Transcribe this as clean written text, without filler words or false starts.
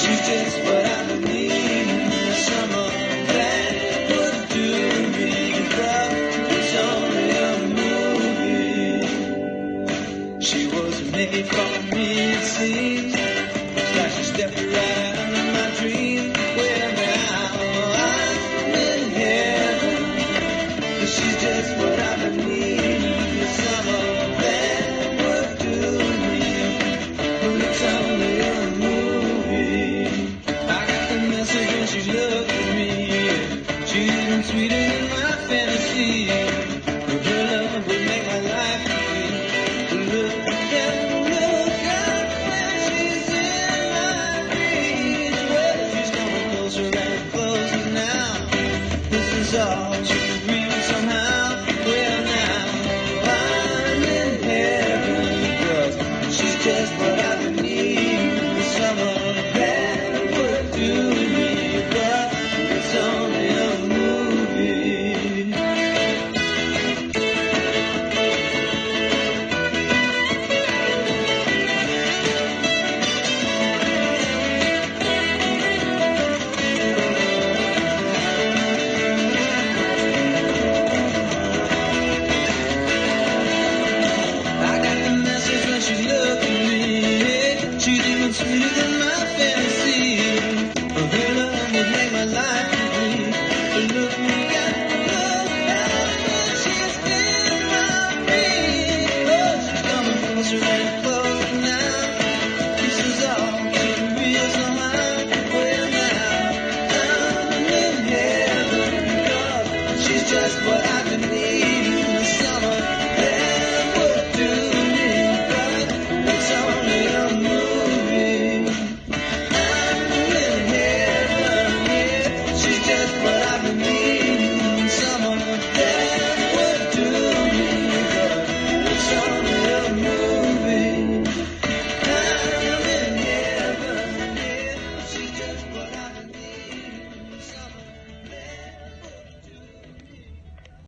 She's just what I believe. Someone that would do me, but it's only a movie. She was made for me, it seems. It's like she stepped right out of my dream. Well, now I'm in heaven, 'cause she's just what I believe. Someone that would do me, but it's only a movie. I got the message when she looked at me. She's even sweeter than my fantasy. Her love would make my life complete. Look at when she's in my reach. Well, she's coming closer and closer now. This is all too real somehow. Well, now I'm in heaven, 'cause she's just what I believe. Someone that would do me, but it's only a movie. I got the message when she looked at me. She's even sweeter than my fantasy. Her love would make my life complete. Look at when she's in my reach. Oh, she's coming closer and closer now. This is all too real somehow. Well, now I'm in heaven, 'cause she's just what I